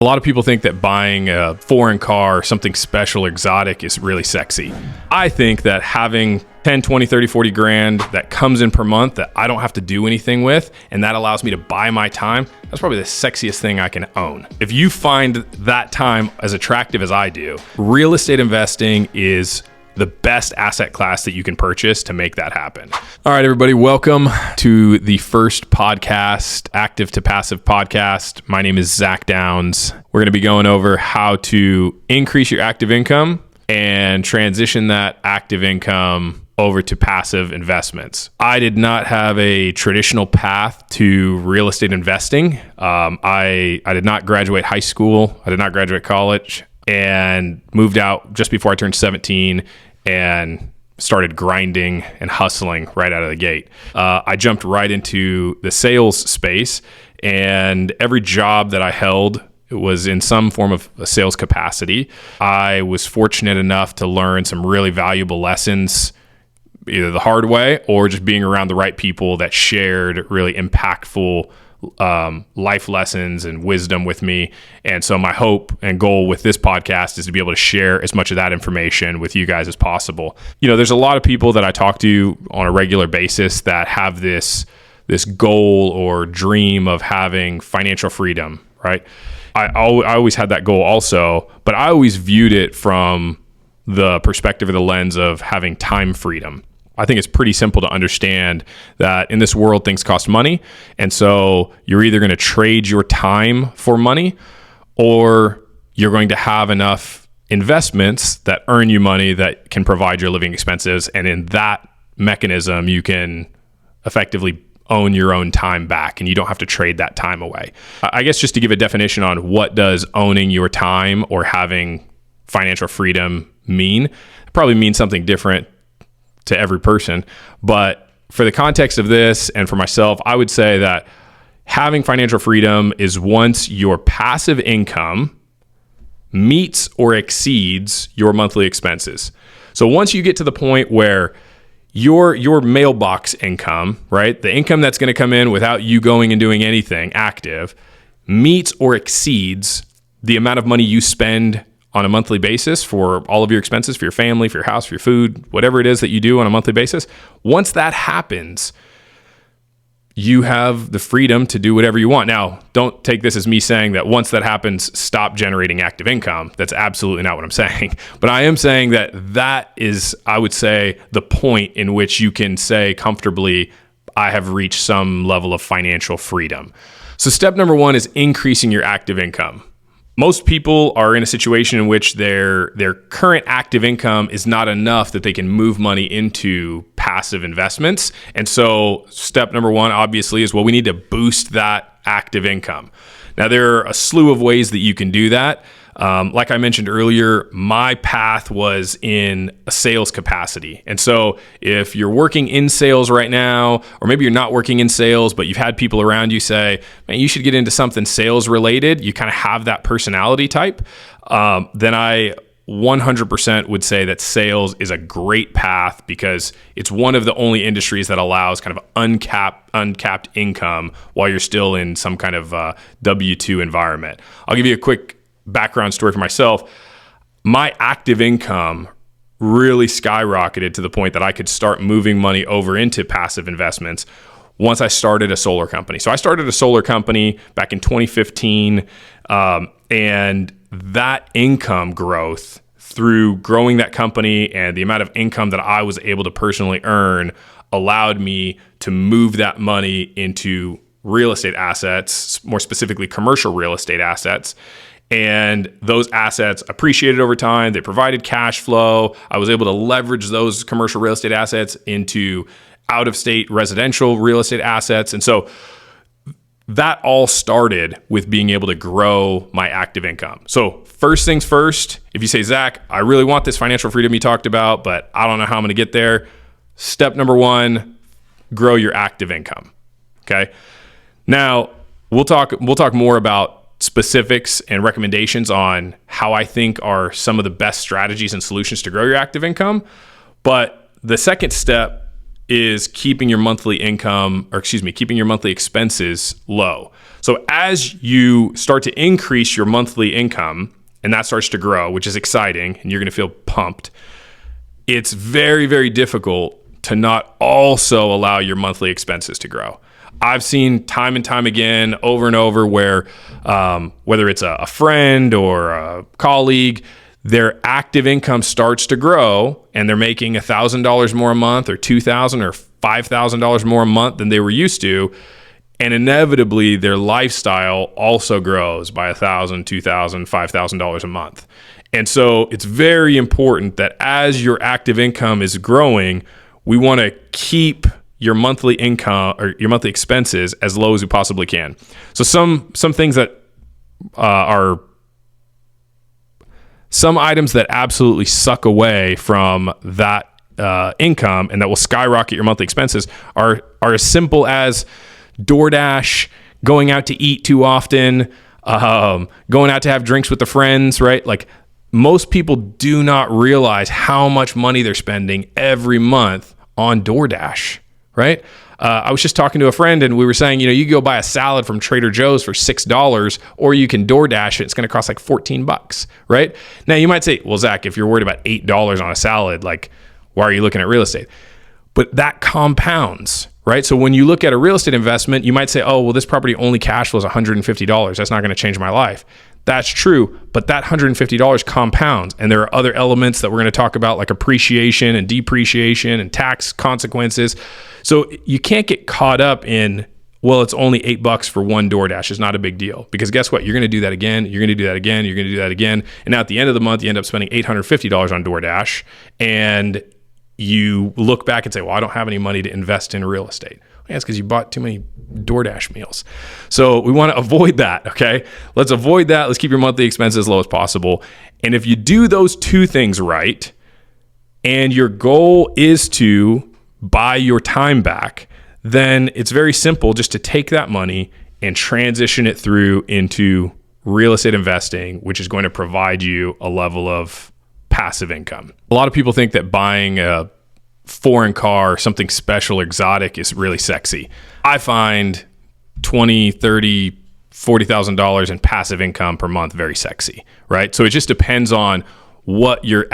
A lot of people think that buying a foreign car, something special, exotic, is really sexy. I think that having 10, 20, 30, 40 grand that comes in per month that I don't have to do anything with, and that allows me to buy my time, that's probably the sexiest thing I can own. If you find that time as attractive as I do, real estate investing is the best asset class that you can purchase to make that happen. All right, everybody, welcome to the first podcast, Active to Passive podcast. My name is Zach Downs. We're going to be going over how to increase your active income and transition that active income over to passive investments. I did not have a traditional path to real estate investing. I did not graduate high school. I did not graduate college, and moved out just before I turned 17 and started grinding and hustling right out of the gate. I jumped right into the sales space, and every job that I held was in some form of a sales capacity. I was fortunate enough to learn some really valuable lessons, either the hard way or just being around the right people that shared really impactful life lessons and wisdom with me. And so my hope and goal with this podcast is to be able to share as much of that information with you guys as possible. You know, there's a lot of people that I talk to on a regular basis that have this goal or dream of having financial freedom, right? I always had that goal also, but I always viewed it from the perspective of the lens of having time freedom. I think it's pretty simple to understand that in this world, things cost money. And so you're either going to trade your time for money, or you're going to have enough investments that earn you money that can provide your living expenses. And in that mechanism, you can effectively own your own time back, and you don't have to trade that time away. I guess just to give a definition on what does owning your time or having financial freedom mean, it probably means something different to every person. But for the context of this and for myself, I would say that having financial freedom is once your passive income meets or exceeds your monthly expenses. So once you get to the point where your mailbox income, right, the income that's going to come in without you going and doing anything active, meets or exceeds the amount of money you spend on a monthly basis for all of your expenses, for your family, for your house, for your food, whatever it is that you do on a monthly basis. Once that happens, you have the freedom to do whatever you want. Now, don't take this as me saying that once that happens, stop generating active income. That's absolutely not what I'm saying. But I am saying that is, I would say, the point in which you can say comfortably, I have reached some level of financial freedom. So step number one is increasing your active income. Most people are in a situation in which their current active income is not enough that they can move money into passive investments. And so step number one, obviously, is, well, we need to boost that active income. Now, there are a slew of ways that you can do that. Like I mentioned earlier, my path was in a sales capacity. And so if you're working in sales right now, or maybe you're not working in sales, but you've had people around you say, man, you should get into something sales related, you kind of have that personality type, then I 100% would say that sales is a great path, because it's one of the only industries that allows kind of uncapped income while you're still in some kind of W-2 environment. I'll give you a quick background story for myself. My active income really skyrocketed to the point that I could start moving money over into passive investments once I started a solar company. So I started a solar company back in 2015, and that income growth through growing that company and the amount of income that I was able to personally earn allowed me to move that money into real estate assets, more specifically commercial real estate assets. And those assets appreciated over time. They provided cash flow. I was able to leverage those commercial real estate assets into out-of-state residential real estate assets. And so that all started with being able to grow my active income. So first things first, if you say, Zach, I really want this financial freedom you talked about, but I don't know how I'm going to get there. Step number one, grow your active income. Okay. Now we'll talk more about specifics and recommendations on how I think are some of the best strategies and solutions to grow your active income. But the second step is keeping your monthly income, keeping your monthly expenses low. So as you start to increase your monthly income and that starts to grow, which is exciting, and you're going to feel pumped, it's very, very difficult to not also allow your monthly expenses to grow. I've seen time and time again, over and over, where whether it's a friend or a colleague, their active income starts to grow and they're making $1,000 more a month or $2,000 or $5,000 more a month than they were used to. And inevitably, their lifestyle also grows by $1,000, $2,000, $5,000 a month. And so it's very important that as your active income is growing, we want to keep your monthly income or your monthly expenses as low as we possibly can. So some things that are some items that absolutely suck away from that income and that will skyrocket your monthly expenses are as simple as DoorDash, going out to eat too often, going out to have drinks with the friends, right? Like, most people do not realize how much money they're spending every month on DoorDash, right? I was just talking to a friend and we were saying, you can go buy a salad from Trader Joe's for $6, or you can DoorDash it. It's going to cost like $14, right? Now you might say, well, Zach, if you're worried about $8 on a salad, like, why are you looking at real estate? But that compounds, right? So when you look at a real estate investment, you might say, oh, well, this property only cash flows $150. That's not going to change my life. That's true, but that $150 compounds, and there are other elements that we're going to talk about, like appreciation and depreciation and tax consequences. So you can't get caught up in, well, it's only $8 for one DoorDash. It's not a big deal, because guess what? You're going to do that again. You're going to do that again. You're going to do that again. And now at the end of the month, you end up spending $850 on DoorDash, and you look back and say, well, I don't have any money to invest in real estate. Yeah, it's because you bought too many DoorDash meals. So we want to avoid that, okay? Let's avoid that. Let's keep your monthly expenses as low as possible. And if you do those two things right, and your goal is to buy your time back, then it's very simple just to take that money and transition it through into real estate investing, which is going to provide you a level of passive income. A lot of people think that buying a foreign car, something special or exotic, is really sexy. I find $20,000, $30,000, $40,000 in passive income per month very sexy, right? So it just depends on what your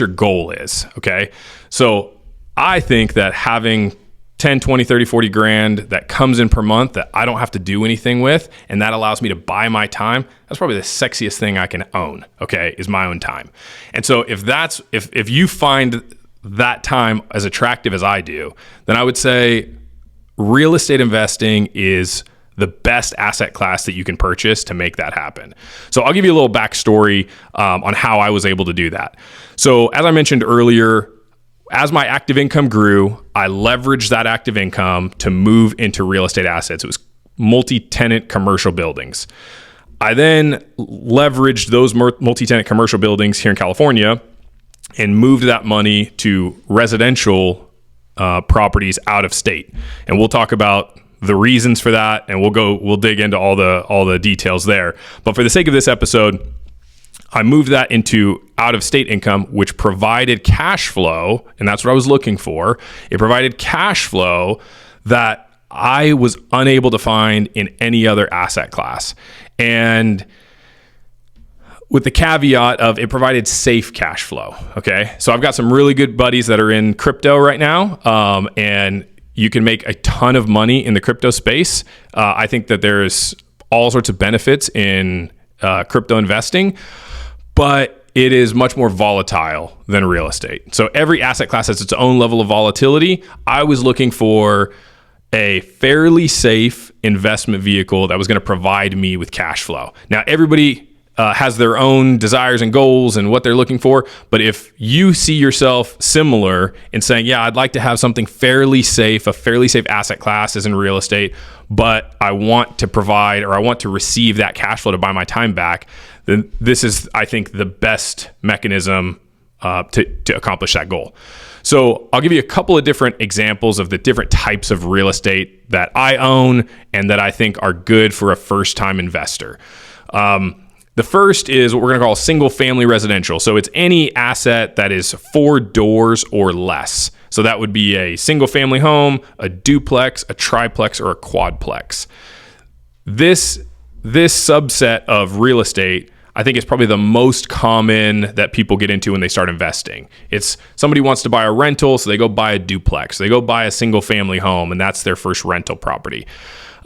goal is, okay? So I think that having 10, 20, 30, 40 grand that comes in per month that I don't have to do anything with, and that allows me to buy my time, that's probably the sexiest thing I can own, okay, is my own time. And so if you find that time as attractive as I do, then I would say real estate investing is the best asset class that you can purchase to make that happen. So I'll give you a little backstory on how I was able to do that. So as I mentioned earlier, as my active income grew, I leveraged that active income to move into real estate assets. It was multi-tenant commercial buildings. I then leveraged those multi-tenant commercial buildings here in California and moved that money to residential properties out of state. And we'll talk about the reasons for that, and we'll dig into all the details there. But for the sake of this episode, I moved that into out-of-state income, which provided cash flow, and that's what I was looking for. It provided cash flow that I was unable to find in any other asset class. And with the caveat of it provided safe cash flow, okay? So I've got some really good buddies that are in crypto right now, and you can make a ton of money in the crypto space. I think that there's all sorts of benefits in crypto investing, but it is much more volatile than real estate. So every asset class has its own level of volatility. I was looking for a fairly safe investment vehicle that was going to provide me with cash flow. Now, everybody has their own desires and goals and what they're looking for. But if you see yourself similar in saying, yeah, I'd like to have something fairly safe, a fairly safe asset class as in real estate, but I want to provide or I want to receive that cash flow to buy my time back, then this is, I think, the best mechanism to accomplish that goal. So I'll give you a couple of different examples of the different types of real estate that I own and that I think are good for a first-time investor. The first is what we're going to call single family residential. So it's any asset that is 4 doors or less. So that would be a single family home, a duplex, a triplex, or a quadplex. This subset of real estate, I think, is probably the most common that people get into when they start investing. It's somebody wants to buy a rental, so they go buy a duplex. They go buy a single family home, and that's their first rental property.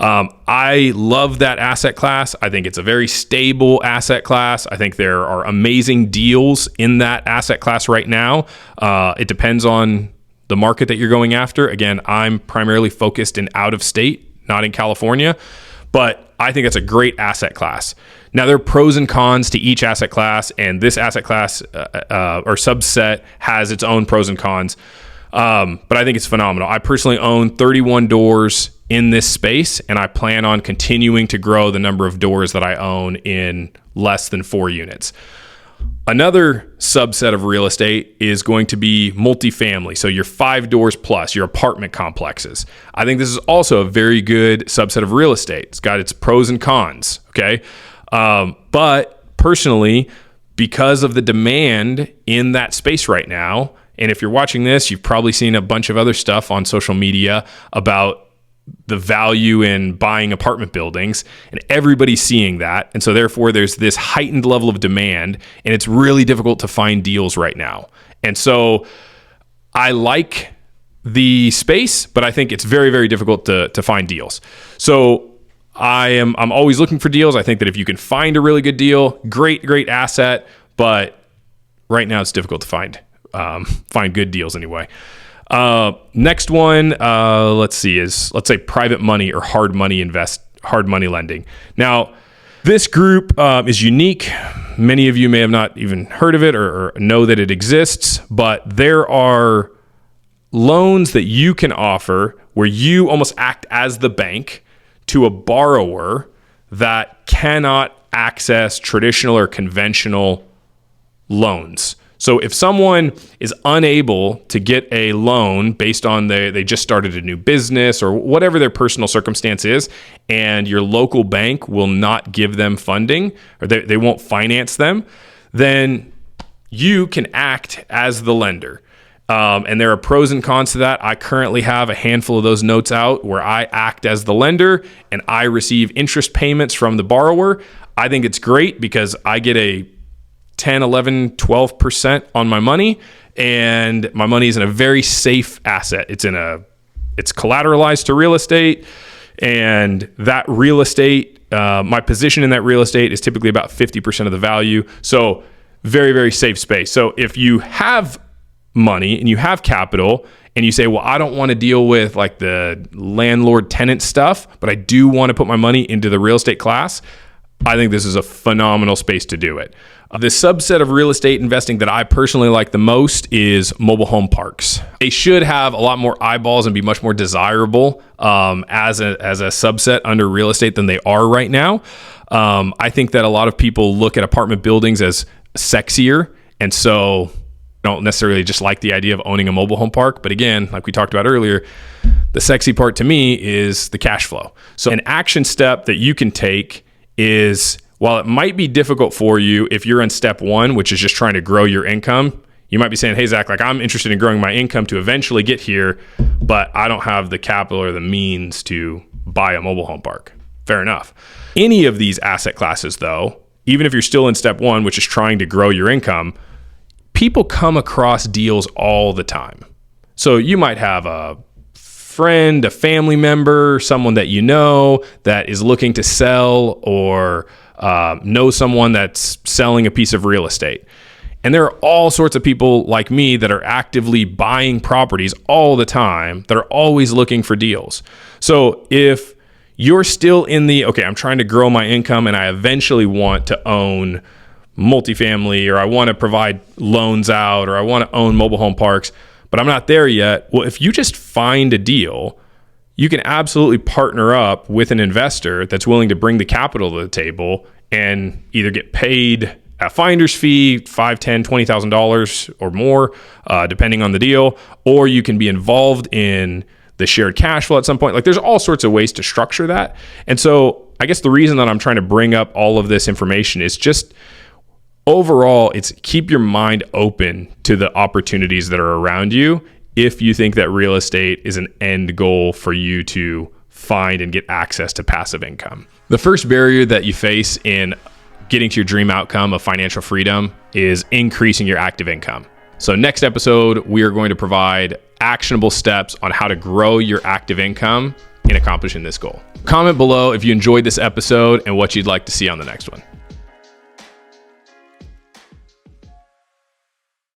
I love that asset class. I think it's a very stable asset class. I think there are amazing deals in that asset class right now. It depends on the market that you're going after. Again, I'm primarily focused in out of state, not in California, but I think that's a great asset class. Now, there are pros and cons to each asset class, and this asset class or subset has its own pros and cons. But I think it's phenomenal. I personally own 31 doors in this space, and I plan on continuing to grow the number of doors that I own in less than 4 units. Another subset of real estate is going to be multifamily. So your 5 doors plus, your apartment complexes. I think this is also a very good subset of real estate. It's got its pros and cons, okay? But personally, because of the demand in that space right now, and if you're watching this, you've probably seen a bunch of other stuff on social media about the value in buying apartment buildings, and everybody's seeing that. And so therefore there's this heightened level of demand, and it's really difficult to find deals right now. And so I like the space, but I think it's very, very difficult to find deals. So I'm always looking for deals. I think that if you can find a really good deal, great asset, but right now it's difficult to find good deals anyway. Next one, let's say private money or hard money lending. Now, this group is unique. Many of you may have not even heard of it or know that it exists, but there are loans that you can offer where you almost act as the bank to a borrower that cannot access traditional or conventional loans. So if someone is unable to get a loan based on they just started a new business or whatever their personal circumstance is, and your local bank will not give them funding or they won't finance them, then you can act as the lender. And there are pros and cons to that. I currently have a handful of those notes out where I act as the lender and I receive interest payments from the borrower. I think it's great because I get a 10, 11, 12% on my money, and my money is in a very safe asset. It's collateralized to real estate, and that real estate, my position in that real estate is typically about 50% of the value. So very, very safe space. So if you have money and you have capital and you say, well, I don't want to deal with like the landlord tenant stuff, but I do want to put my money into the real estate class, I think this is a phenomenal space to do it. The subset of real estate investing that I personally like the most is mobile home parks. They should have a lot more eyeballs and be much more desirable as a subset under real estate than they are right now. I think that a lot of people look at apartment buildings as sexier, and so don't necessarily just like the idea of owning a mobile home park. But again, like we talked about earlier, the sexy part to me is the cash flow. So an action step that you can take is, while it might be difficult for you if you're in step 1, which is just trying to grow your income, you might be saying, hey, Zach, like I'm interested in growing my income to eventually get here, but I don't have the capital or the means to buy a mobile home park. Fair enough. Any of these asset classes, though, even if you're still in step 1, which is trying to grow your income, people come across deals all the time. So you might have a friend, a family member, someone that you know that is looking to sell, or know someone that's selling a piece of real estate. And there are all sorts of people like me that are actively buying properties all the time that are always looking for deals. So if you're still in okay, I'm trying to grow my income and I eventually want to own multifamily, or I want to provide loans out, or I want to own mobile home parks, but I'm not there yet. Well, if you just find a deal, you can absolutely partner up with an investor that's willing to bring the capital to the table and either get paid a finder's fee, $5,000, $10,000, $20,000 or more, depending on the deal, or you can be involved in the shared cash flow at some point. Like there's all sorts of ways to structure that. And so I guess the reason that I'm trying to bring up all of this information is just overall, it's keep your mind open to the opportunities that are around you if you think that real estate is an end goal for you to find and get access to passive income. The first barrier that you face in getting to your dream outcome of financial freedom is increasing your active income. So next episode, we are going to provide actionable steps on how to grow your active income in accomplishing this goal. Comment below if you enjoyed this episode and what you'd like to see on the next one.